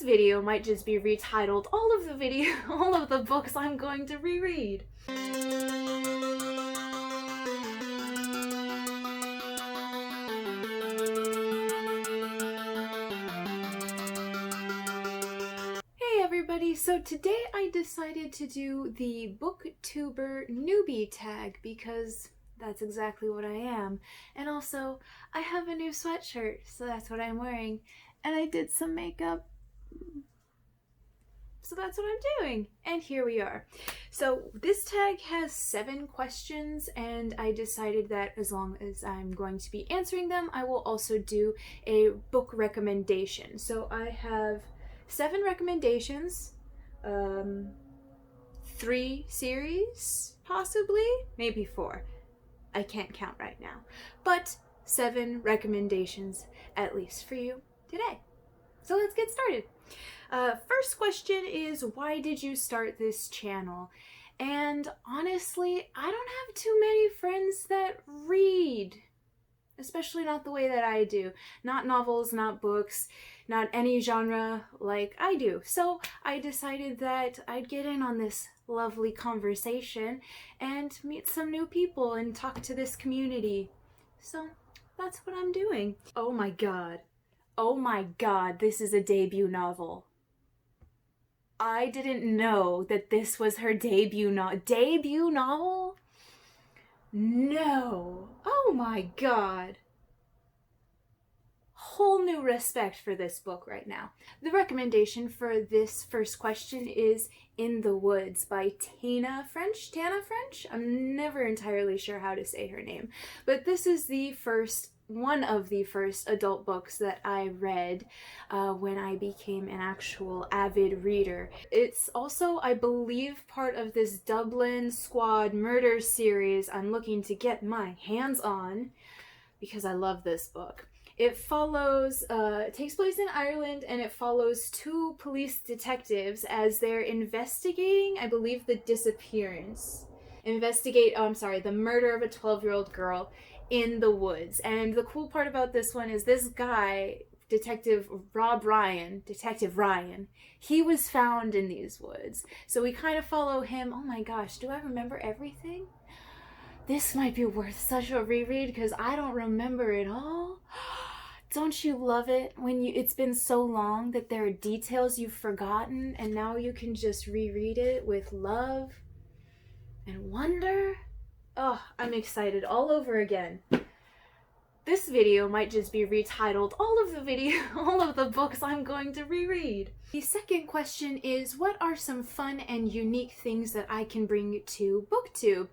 video might just be retitled all of the books I'm going to reread. Hey everybody, so today I decided to do the booktuber newbie tag because that's exactly what I am. And also, I have a new sweatshirt, so that's what I'm wearing. And I did some makeup, so that's what I'm doing. And here we are. So this tag has 7 questions, and I decided that as long as I'm going to be answering them, I will also do a book recommendation. So I have 7 recommendations, 3 series, possibly, maybe 4. I can't count right now, but 7 recommendations at least for you today. So let's get started. First question is, why did you start this channel? And honestly, I don't have too many friends that read, especially not the way that I do. Not novels, not books, not any genre like I do. So I decided that I'd get in on this lovely conversation and meet some new people and talk to this community. So that's what I'm doing. Oh my god, this is a debut novel. I didn't know that this was her debut novel? No. Oh my god. Whole new respect for this book right now. The recommendation for this first question is In the Woods by Tana French? I'm never entirely sure how to say her name. But this is one of the first adult books that I read when I became an actual avid reader. It's also, I believe, part of this Dublin Squad murder series I'm looking to get my hands on because I love this book. It follows, it takes place in Ireland, and it follows 2 police detectives as they're investigating, I believe, the the murder of a 12-year-old girl in the woods. And the cool part about this one is this guy, Detective Ryan, he was found in these woods. So we kind of follow him. Oh my gosh, do I remember everything? This might be worth such a reread because I don't remember it all. Don't you love it when it's been so long that there are details you've forgotten and now you can just reread it with love and wonder? Oh, I'm excited all over again. This video might just be retitled all of the books I'm going to reread. The second question is, what are some fun and unique things that I can bring to BookTube?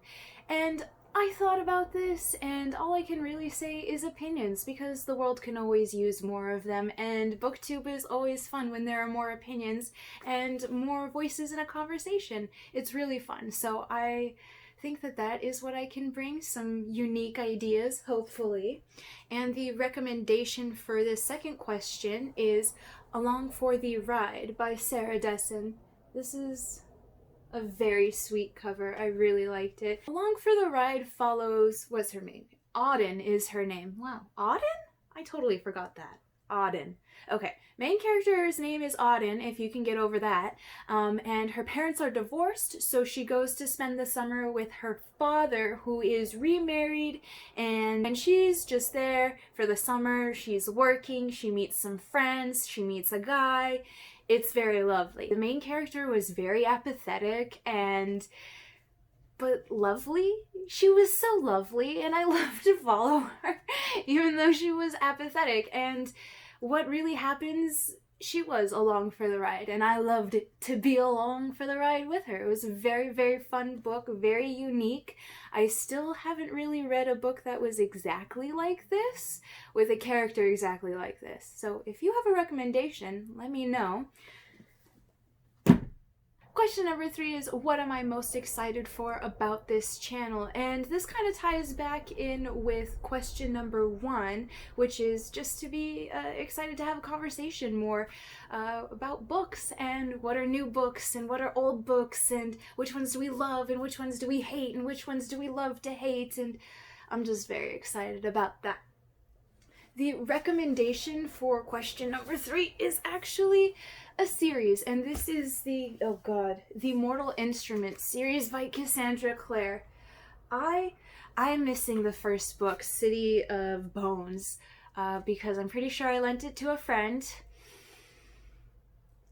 And I thought about this, and all I can really say is opinions, because the world can always use more of them, and BookTube is always fun when there are more opinions and more voices in a conversation. It's really fun, so I think that is what I can bring, some unique ideas, hopefully. And the recommendation for the second question is Along for the Ride by Sara Dessen. This is a very sweet cover. I really liked it. Along for the Ride follows, what's her name? Auden is her name. Wow, Auden? I totally forgot that. Auden. Okay, main character's name is Auden, if you can get over that. And her parents are divorced, so she goes to spend the summer with her father, who is remarried, and she's just there for the summer. She's working, she meets some friends, she meets a guy. It's very lovely. The main character was very apathetic but lovely. She was so lovely, and I loved to follow her, even though she was apathetic. And what really happens, she was along for the ride, and I loved to be along for the ride with her. It was a very, very fun book, very unique. I still haven't really read a book that was exactly like this, with a character exactly like this. So if you have a recommendation, let me know. Question number 3 is, what am I most excited for about this channel? And this kind of ties back in with question number 1, which is just to be excited to have a conversation more about books, and what are new books and what are old books, and which ones do we love and which ones do we hate and which ones do we love to hate, and I'm just very excited about that. The recommendation for question number 3 is actually a series, and this is the, oh god, the Mortal Instruments series by Cassandra Clare. I'm missing the first book, City of Bones, because I'm pretty sure I lent it to a friend,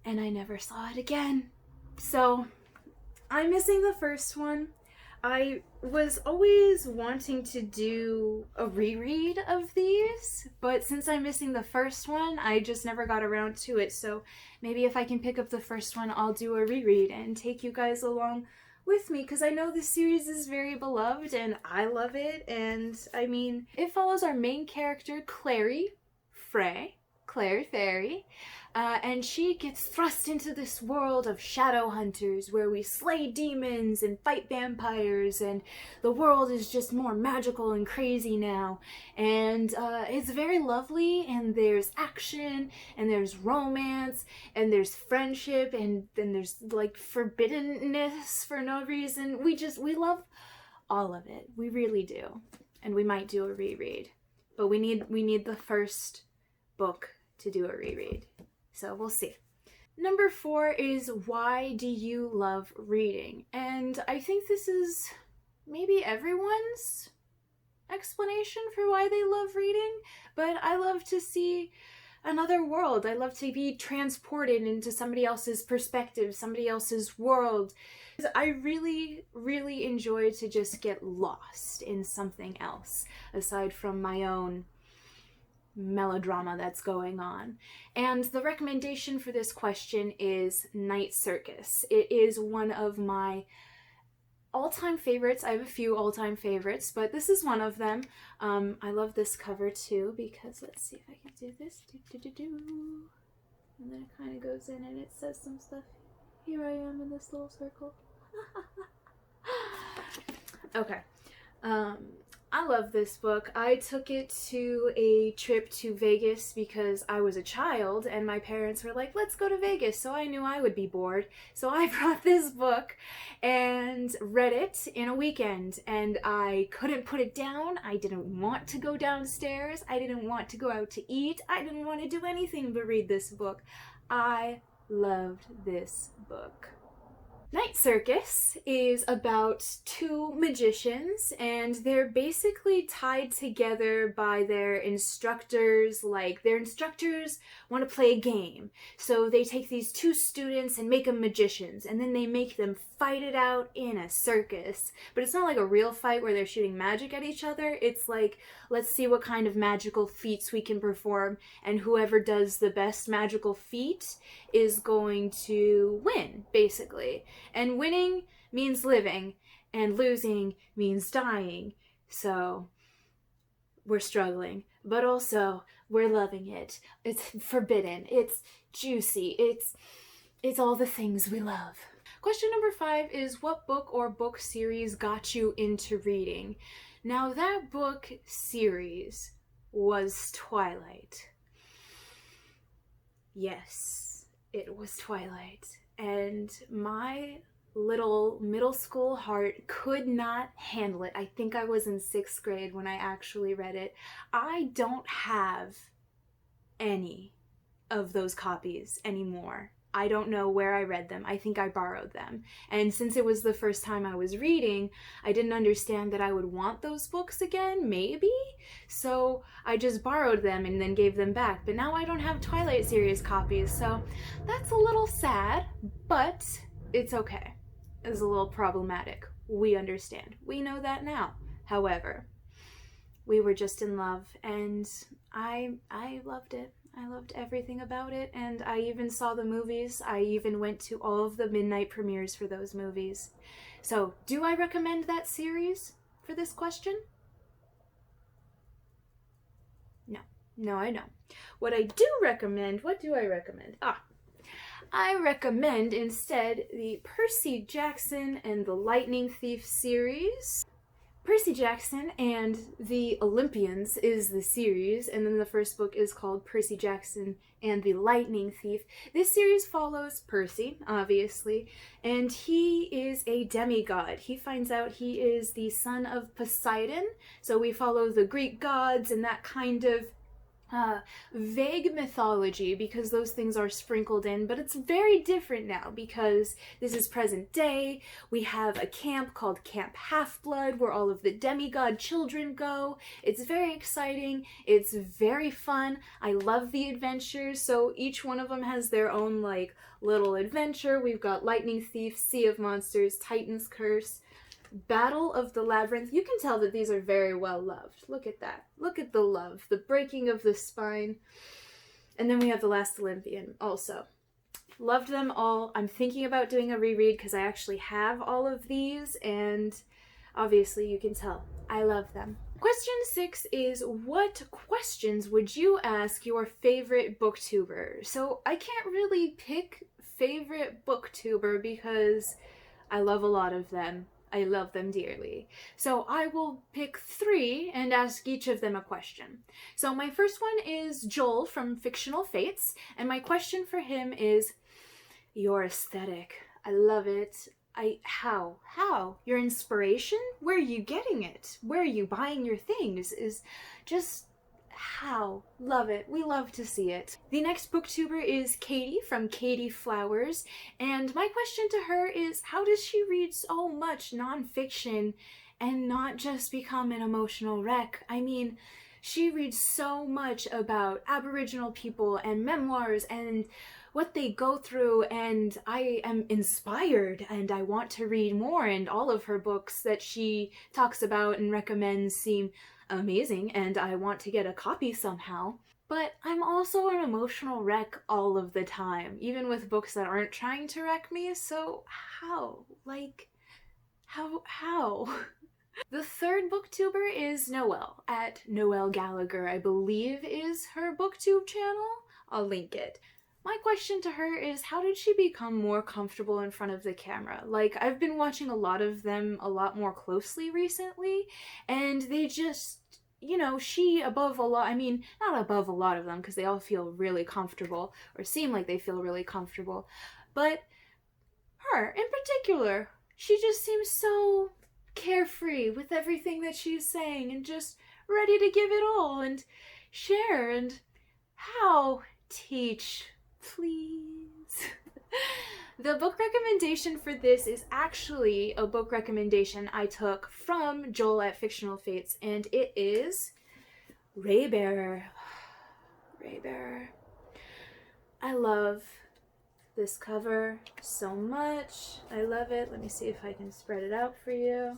and I never saw it again. So, I'm missing the first one. I was always wanting to do a reread of these, but since I'm missing the first one, I just never got around to it. So maybe if I can pick up the first one, I'll do a reread and take you guys along with me, because I know this series is very beloved and I love it. And I mean, it follows our main character, Clary Fairy, and she gets thrust into this world of shadow hunters where we slay demons and fight vampires, and the world is just more magical and crazy now. And it's very lovely, and there's action, and there's romance, and there's friendship, and then there's like forbiddenness for no reason. We love all of it. We really do. And we might do a reread. But we need the first book to do a reread. So we'll see. Number 4 is, why do you love reading? And I think this is maybe everyone's explanation for why they love reading, but I love to see another world. I love to be transported into somebody else's perspective, somebody else's world. I really, really enjoy to just get lost in something else aside from my own melodrama that's going on. And the recommendation for this question is Night Circus. It is one of my all-time favorites. I have a few all-time favorites, but this is one of them. I love this cover too, because let's see if I can do this. And then it kind of goes in and it says some stuff. Here I am in this little circle. Okay. I love this book. I took it to a trip to Vegas because I was a child and my parents were like, let's go to Vegas. So I knew I would be bored. So I brought this book and read it in a weekend, and I couldn't put it down. I didn't want to go downstairs. I didn't want to go out to eat. I didn't want to do anything but read this book. I loved this book. Night Circus is about 2 magicians, and they're basically tied together by their instructors. Like, their instructors want to play a game, so they take these 2 students and make them magicians, and then they make them fight it out in a circus. But it's not like a real fight where they're shooting magic at each other. It's like, let's see what kind of magical feats we can perform, and whoever does the best magical feat is going to win, basically. And winning means living, and losing means dying. So we're struggling, but also we're loving it. It's forbidden, it's juicy, it's all the things we love. Question number 5 is, what book or book series got you into reading? Now, that book series was Twilight. Yes, it was Twilight. And my little middle school heart could not handle it. I think I was in 6th grade when I actually read it. I don't have any of those copies anymore. I don't know where I read them. I think I borrowed them. And since it was the first time I was reading, I didn't understand that I would want those books again, maybe? So I just borrowed them and then gave them back. But now I don't have Twilight series copies, so that's a little sad, but it's okay. It's a little problematic. We understand. We know that now. However, we were just in love, and I loved it. I loved everything about it, and I even saw the movies. I even went to all of the midnight premieres for those movies. So, do I recommend that series for this question? No, I don't. What I do recommend, what do I recommend? I recommend instead the Percy Jackson and the Lightning Thief series. Percy Jackson and the Olympians is the series, and then the first book is called Percy Jackson and the Lightning Thief. This series follows Percy, obviously, and he is a demigod. He finds out he is the son of Poseidon, so we follow the Greek gods and that kind of vague mythology, because those things are sprinkled in, but it's very different now because this is present day. We have a camp called Camp Half-Blood where all of the demigod children go. It's very exciting. It's very fun. I love the adventures. So each one of them has their own like little adventure. We've got Lightning Thief, Sea of Monsters, Titan's Curse, Battle of the Labyrinth. You can tell that these are very well loved. Look at that. Look at the love. The breaking of the spine. And then we have The Last Olympian also. Loved them all. I'm thinking about doing a reread because I actually have all of these, and obviously you can tell I love them. Question 6 is, what questions would you ask your favorite booktuber? So I can't really pick favorite booktuber because I love a lot of them. I love them dearly. So I will pick 3 and ask each of them a question. So my first one is Joel from Fictional Fates, and my question for him is, your aesthetic. I love it. How? Your inspiration? Where are you getting it? Where are you buying your things? Is just how? Love it. We love to see it. The next booktuber is Katie from Katie Flowers, and my question to her is, how does she read so much nonfiction and not just become an emotional wreck? I mean, she reads so much about Aboriginal people and memoirs and what they go through, and I am inspired and I want to read more, and all of her books that she talks about and recommends seem amazing and I want to get a copy somehow. But I'm also an emotional wreck all of the time, even with books that aren't trying to wreck me, so how? Like, how? The third booktuber is Noelle at Noelle Gallagher, I believe is her booktube channel. I'll link it. My question to her is, how did she become more comfortable in front of the camera? Like, I've been watching a lot of them a lot more closely recently, and they just, you know, she above a lot, I mean, not above a lot of them, because they all feel really comfortable, or seem like they feel really comfortable, but her in particular, she just seems so carefree with everything that she's saying, and just ready to give it all, and share, and how? Teach. Please. The book recommendation for this is actually a book recommendation I took from Joel at Fictional Fates, and it is Raybearer. Raybearer. I love this cover so much. I love it. Let me see if I can spread it out for you.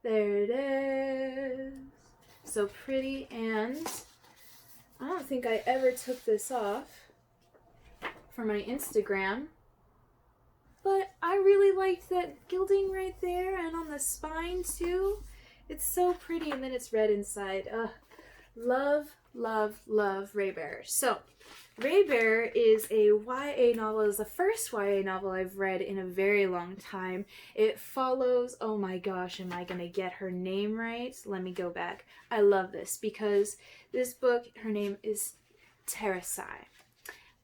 There it is. So pretty, and I don't think I ever took this off for my Instagram, but I really liked that gilding right there and on the spine too. It's so pretty, and then it's red inside. Love, love, love Raybearer. So Raybearer is a YA novel. It's the first YA novel I've read in a very long time. It follows, oh my gosh, am I gonna get her name right? Let me go back. I love this because this book, her name is Terasai.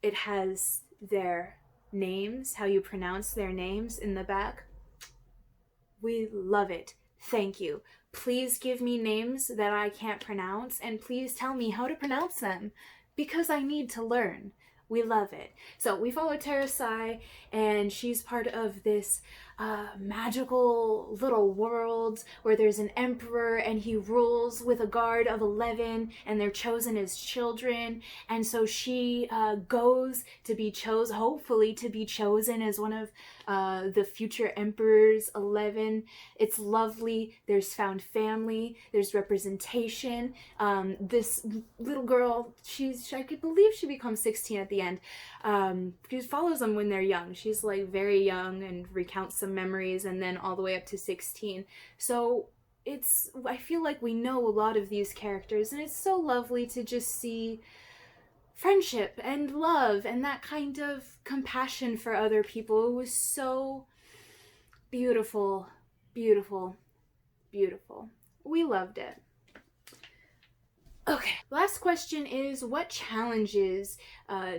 It has their names, how you pronounce their names in the back. We love it. Thank you. Please give me names that I can't pronounce, and please tell me how to pronounce them, because I need to learn. We love it. So we follow Terasai, and she's part of this magical little world where there's an emperor, and he rules with a guard of 11, and they're chosen as children. And so she goes to be chosen, hopefully to be chosen as one of the future emperors 11. It's lovely. There's found family. There's representation. This little girl, I could believe she becomes 16 at the end. She follows them when they're young. She's like very young and recounts some memories, and then all the way up to 16. So I feel like we know a lot of these characters, and it's so lovely to just see friendship and love and that kind of compassion for other people. It was so beautiful, beautiful, beautiful. We loved it. Okay, last question is, what challenges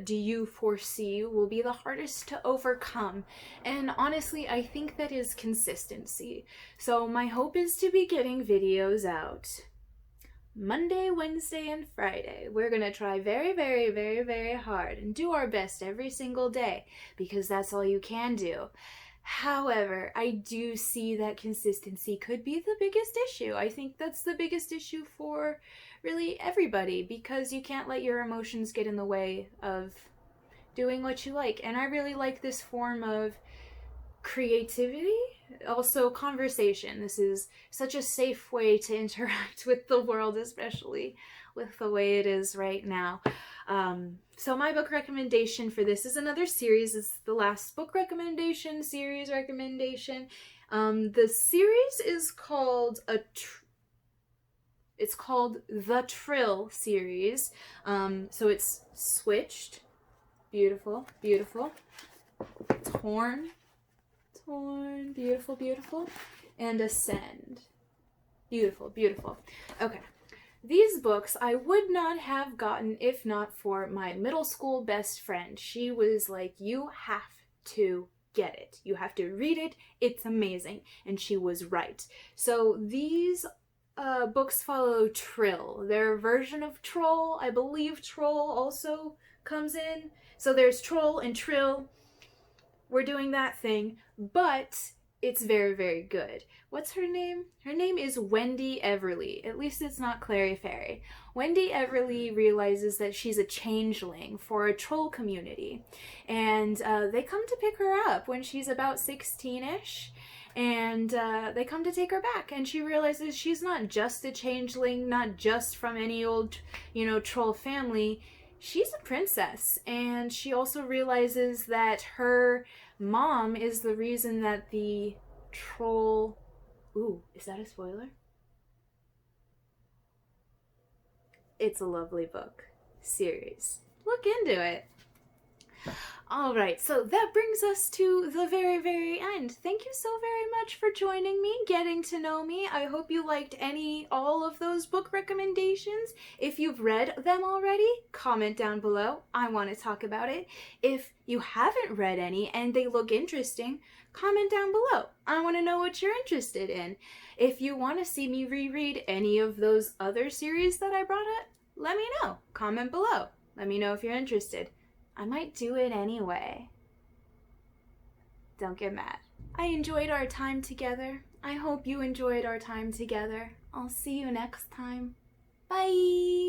do you foresee will be the hardest to overcome? And honestly, I think that is consistency. So my hope is to be getting videos out Monday, Wednesday, and Friday. We're gonna try very, very, very, very hard and do our best every single day because that's all you can do. However, I do see that consistency could be the biggest issue. I think that's the biggest issue for really everybody because you can't let your emotions get in the way of doing what you like. And I really like this form of creativity, also conversation. This is such a safe way to interact with the world, especially with the way it is right now. So my book recommendation for this is another series. It's the last book recommendation, series recommendation. The series is called it's called the Trylle series. So it's Switched, beautiful, beautiful, Torn, beautiful, beautiful, and Ascend, beautiful, beautiful. Okay. These books I would not have gotten if not for my middle school best friend. She was like, you have to get it. You have to read it. It's amazing. And she was right. So these books follow Trylle. Their version of Troll, I believe Troll also comes in. So there's Troll and Trylle. We're doing that thing, but it's very, very good. What's her name? Her name is Wendy Everly. At least it's not Clary Fairy. Wendy Everly realizes that she's a changeling for a troll community. And they come to pick her up when she's about 16-ish. And they come to take her back. And she realizes she's not just a changeling, not just from any old, troll family. She's a princess, and she also realizes that her mom is the reason that the troll... Ooh, is that a spoiler? It's a lovely book. Series. Look into it. Alright, so that brings us to the very, very end. Thank you so very much for joining me, getting to know me. I hope you liked all of those book recommendations. If you've read them already, comment down below. I want to talk about it. If you haven't read any and they look interesting, comment down below. I want to know what you're interested in. If you want to see me reread any of those other series that I brought up, let me know. Comment below. Let me know if you're interested. I might do it anyway. Don't get mad. I enjoyed our time together. I hope you enjoyed our time together. I'll see you next time. Bye!